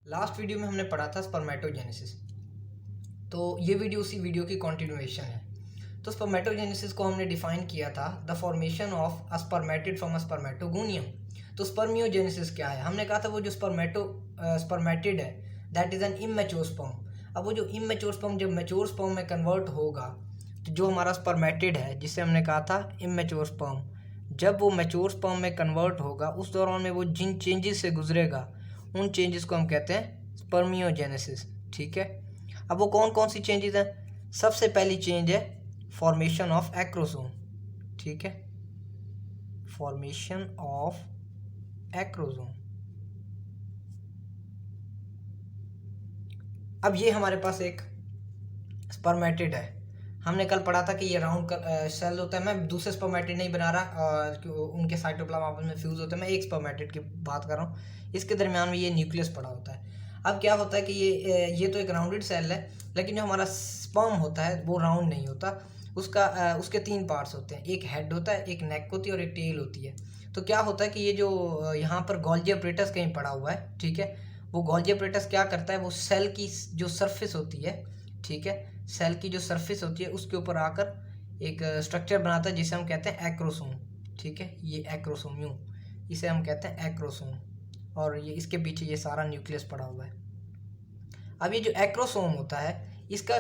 Last video में हमने पढ़ा था स्पर्मेटोजेनेसिस। तो ये वीडियो उसी वीडियो की कंटिन्यूएशन है। तो स्पर्मेटोजेनेसिस को हमने डिफाइन किया था the formation of a spermatid from a spermatogonium. तो स्पर्मियोजेनेसिस क्या है? हमने कहा था वो जो स्पर्मेटिड है that is an immature sperm. अब वो जो इमेच्योर स्पर्म जब मैच्योर स्पर्म में कन्वर्ट होगा तो जो हमारा स्पर्मेटिड है जिसे हमने कहा था इमेच्योर स्पर्म, जब वो मैच्योर स्पर्म में कन्वर्ट होगा उस दौरान में वो जिन चेंजेस से गुजरेगा उन चेंजेस को हम कहते हैं स्पर्मियोजेनेसिस। ठीक है, अब वो कौन कौन सी चेंजेस हैं? सबसे पहली चेंज है फॉर्मेशन ऑफ एक्रोसोम। ठीक है, फॉर्मेशन ऑफ एक्रोसोम। अब ये हमारे पास एक स्पर्मेटिड है। हमने कल पढ़ा था कि ये राउंड सेल होता है। मैं दूसरे स्पर्मेटिड नहीं बना रहा, उनके साइटोप्लाज्म आपस में फ्यूज होते हैं। मैं एक स्पर्मेटिड की बात कर रहा हूँ। इसके दरमियान में ये न्यूक्लियस पड़ा होता है। अब क्या होता है कि ये तो एक राउंडेड सेल है, लेकिन जो हमारा स्पर्म होता है वो राउंड नहीं होता। उसके तीन पार्ट्स होते हैं, एक हेड होता है, एक नेक होती है और एक टेल होती है। तो क्या होता है कि ये जो यहाँ पर गोल्जी अपरेटस कहीं पड़ा हुआ है, ठीक है, वो गोल्जी अपरेटस क्या करता है, वो सेल की जो सरफेस होती है, ठीक है, सेल की जो सरफेस होती है उसके ऊपर आकर एक स्ट्रक्चर बनाता है जिसे हम कहते हैं एक्रोसोम। ठीक है, ये एक्रोसोम, यूँ इसे हम कहते हैं एक्रोसोम, और ये इसके पीछे ये सारा न्यूक्लियस पड़ा हुआ है। अब ये जो एक्रोसोम होता है इसका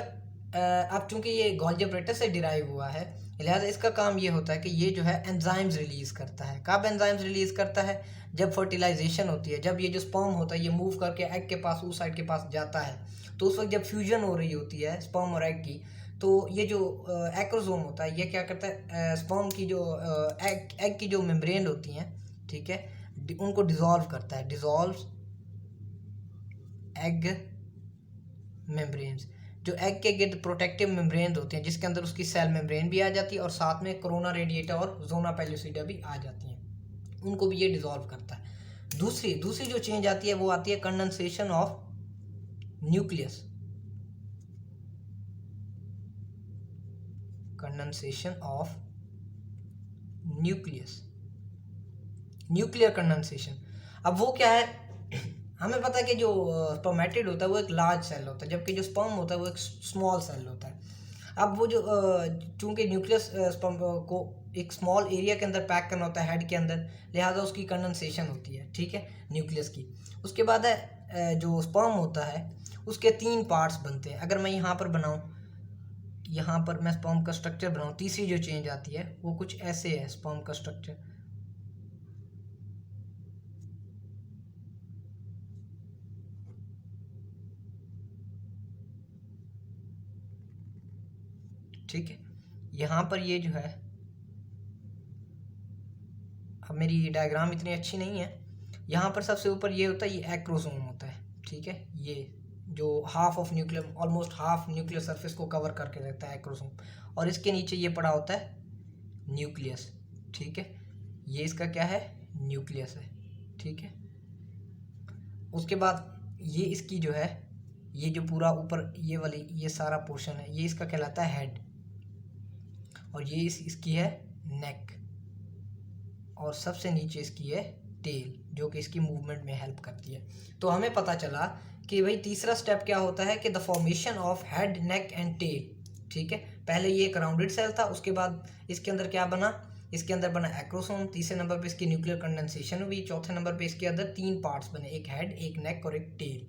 अब चूंकि ये गोल्जी अपरेटस से डिराइव हुआ है, लिहाजा इसका काम ये होता है कि ये जो है एंजाइम्स रिलीज करता है। कब एंजाइम्स रिलीज करता है? जब फर्टिलाइजेशन होती है, जब ये जो स्पर्म होता है ये मूव करके एग के पास, उस साइड के पास जाता है, तो उस वक्त जब फ्यूजन हो रही होती है स्पर्म और एग की, तो ये जो एक्रोसोम होता है ये क्या करता है, स्पर्म की जो एग की जो मेम्ब्रेन होती हैं, ठीक है, उनको डिजोल्व करता है। डिजोल्व एग मेम्ब्रेन्स, जो एग के गिर्द प्रोटेक्टिव मेम्ब्रेन होते हैं जिसके अंदर उसकी सेल मेम्ब्रेन भी आ जाती है और साथ में कोरोना रेडिएटा और जोना पेल्यूसिडा भी आ जाती हैं, उनको भी ये डिजोल्व करता है। दूसरी जो चेंज आती है वो आती है condensation of nucleus. Condensation of nucleus, nuclear condensation. अब वो क्या है? हमें पता है कि जो स्पर्मेटिड होता है वो एक लार्ज सेल होता है, जबकि जो स्पर्म होता है वो एक स्मॉल सेल होता है। अब वो जो चूंकि न्यूक्लियस स्पर्म को एक स्मॉल एरिया के अंदर पैक करना होता है हेड के अंदर, लिहाजा उसकी कंडेंसेशन होती है, ठीक है, न्यूक्लियस की। उसके बाद है जो स्पर्म होता है उसके तीन पार्ट्स बनते हैं। अगर मैं यहाँ पर बनाऊँ, यहाँ पर मैं स्पर्म का स्ट्रक्चर बनाऊँ, तीसरी जो चेंज आती है वो कुछ ऐसे है स्पर्म का स्ट्रक्चर। ठीक है, यहाँ पर ये जो है, अब मेरी डायग्राम इतनी अच्छी नहीं है, यहाँ पर सबसे ऊपर ये होता है, ये एक्रोसोम होता है। ठीक है, ये जो half of nuclear, almost half nuclear surface को कवर करके रहता है एक्रोसोम, और इसके नीचे ये पड़ा होता है न्यूक्लियस। ठीक है, ये इसका क्या है? न्यूक्लियस है। ठीक है, उसके बाद ये इसकी जो है, ये जो पूरा ऊपर ये वाली ये सारा पोर्शन है ये इसका कहलाता है हेड, और ये इसकी है नेक, और सबसे नीचे इसकी है टेल जो कि इसकी मूवमेंट में हेल्प करती है। तो हमें पता चला कि भाई तीसरा स्टेप क्या होता है कि the formation of head, neck and tail. ठीक है, पहले ये एक राउंडेड सेल था, उसके बाद इसके अंदर क्या बना? इसके अंदर बना एक्रोसोम। तीसरे नंबर पे इसकी न्यूक्लियर कंडेंसेशन हुई। चौथे नंबर पे इसके अंदर तीन पार्ट्स बने, एक हेड, एक नेक और एक टेल।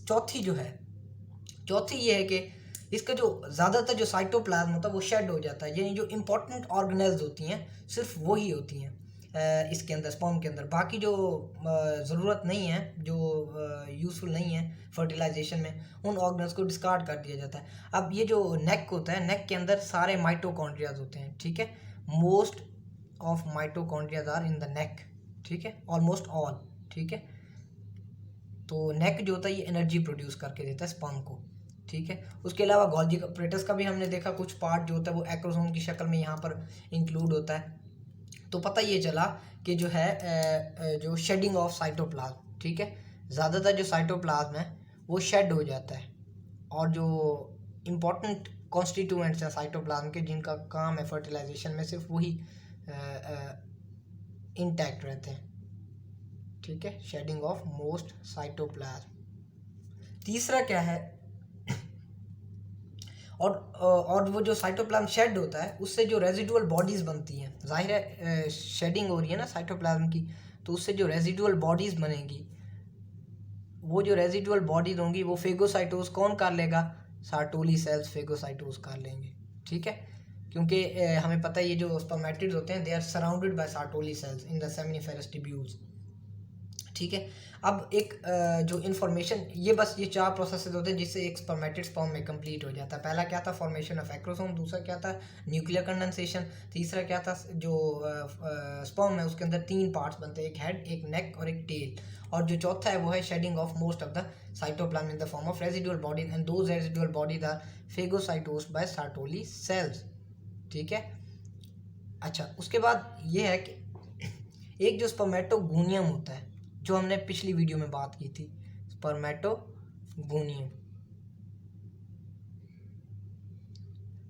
चौथी ये है कि इसका जो ज़्यादातर जो साइटोप्लाज्म होता है वो शेड हो जाता है, यानी जो इंपॉर्टेंट ऑर्गेनेल्स होती हैं सिर्फ वही होती हैं इसके अंदर, स्पर्म के अंदर। बाकी जो ज़रूरत नहीं है, जो यूज़फुल नहीं है फर्टिलाइजेशन में, उन ऑर्गेनल्स को डिस्कार्ड कर दिया जाता है। अब ये जो नेक होता है, नेक के अंदर सारे माइटोकॉन्ड्रियाज होते हैं। ठीक है, most of mitochondrias are in the neck. ठीक है, ऑलमोस्ट ऑल। ठीक है, तो नेक जो होता है ये एनर्जी प्रोड्यूस करके देता है स्पर्म को। ठीक है, उसके अलावा गोल्जी अपरेटस का भी हमने देखा, कुछ पार्ट जो होता है वो एक्रोसोम की शक्ल में यहाँ पर इंक्लूड होता है। तो पता ये चला कि जो है जो शेडिंग ऑफ साइटोप्लाज्म, ठीक है, ज़्यादातर जो साइटोप्लाज्म है वो शेड हो जाता है, और जो इम्पोर्टेंट कॉन्स्टिट्यूएंट्स हैं साइटोप्लाज्म के जिनका काम है फर्टिलाइजेशन में, सिर्फ वही इंटैक्ट रहते हैं। ठीक है, शेडिंग ऑफ मोस्ट साइटोप्लाज्म। तीसरा क्या है, और वो जो साइटोप्लाज्म शेड होता है उससे जो रेजिडुअल बॉडीज़ बनती हैं, जाहिर है शेडिंग हो रही है ना साइटोप्लाज्म की, तो उससे जो रेजिडुअल बॉडीज़ बनेगी, वो जो रेजिडुअल बॉडीज होंगी वो फेगोसाइटोज कौन कर लेगा, सार्टोली सेल्स फेगोसाइटोज कर लेंगे। ठीक है, क्योंकि हमें पता है ये जो स्पर्मेटिड्स होते हैं they are surrounded by Sertoli cells in the seminiferous tubules. ठीक है, अब एक जो इन्फॉर्मेशन, ये बस ये 4 प्रोसेसेस होते हैं जिससे एक स्पर्मेटिड स्पर्म में कंप्लीट हो जाता है। पहला क्या था, फॉर्मेशन ऑफ एक्रोसोम, दूसरा क्या था, न्यूक्लियर कंडेंसेशन, तीसरा क्या था, जो स्पर्म है उसके अंदर 3 पार्ट्स बनते हैं, एक हेड, एक नेक और एक टेल, और जो चौथा है वो है shedding of most of the cytoplasm in the form of residual bodies, and those residual bodies are phagocytosed by Sertoli cells. ठीक है, अच्छा उसके बाद ये है कि एक जो स्पर्मेटोगोनियम होता है, जो हमने पिछली वीडियो में बात की थी, स्पर्मेटोगोनियम,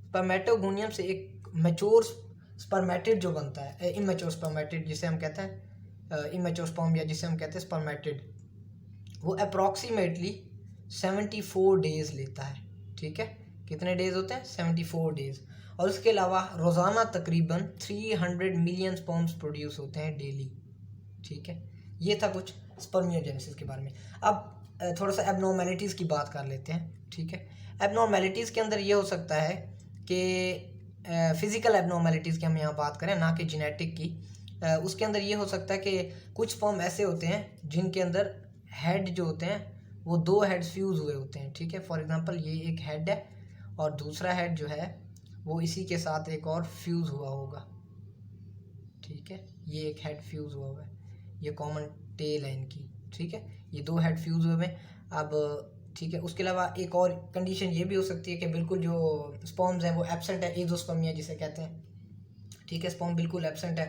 स्पर्मेटोगोनियम से एक मैच्योर स्पर्मेटिड जो बनता है, इमेच्योर स्पर्मेटिड जिसे हम कहते हैं इमेच्योर स्पर्म, या जिसे हम कहते हैं स्पर्मेटिड, वो अप्रॉक्सीमेटली 74 डेज लेता है। ठीक है, कितने डेज होते हैं, 74 डेज, और उसके अलावा रोज़ाना तकरीबन 300 मिलियन स्पर्म्स प्रोड्यूस होते हैं डेली। ठीक है, ये था कुछ स्पर्मियोजेनेसिस के बारे में। अब थोड़ा सा एबनॉर्मेलिटीज़ की बात कर लेते हैं। ठीक है, एबनॉर्मेलिटीज़ के अंदर ये हो सकता है कि फिज़िकल एबनॉर्मेलिटीज़ की हम यहाँ बात करें, ना कि जेनेटिक की। उसके अंदर ये हो सकता है कि कुछ स्पर्म ऐसे होते हैं जिनके अंदर हेड जो होते हैं वो 2 हेड्स फ्यूज़ हुए होते हैं। ठीक है, फॉर एग्जांपल ये एक हेड है और दूसरा हेड जो है वो इसी के साथ एक और फ्यूज़ हुआ होगा। ठीक है, ये एक हेड फ्यूज़ हुआ है, ये कॉमन टेल है इनकी। ठीक है, ये 2 हेड फ्यूज़ हुए हैं। अब ठीक है, उसके अलावा एक और कंडीशन ये भी हो सकती है कि बिल्कुल जो स्पर्म्स हैं वो एब्सेंट है, एजोस्पर्मिया जिसे कहते हैं। ठीक है, स्पर्म बिल्कुल एब्सेंट है,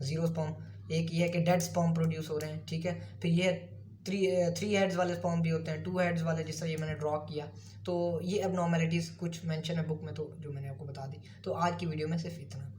0 स्पर्म। एक ये है कि डेड स्पर्म प्रोड्यूस हो रहे हैं। ठीक है, फिर ये 3 हेड्स वाले स्पर्म भी होते हैं, 2 हेड्स वाले, जिस तरह ये मैंने ड्रॉ किया। तो ये एबनॉर्मेलिटीज़ कुछ मेंशन है बुक में, तो जो मैंने आपको बता दी। तो आज की वीडियो में सिर्फ इतना।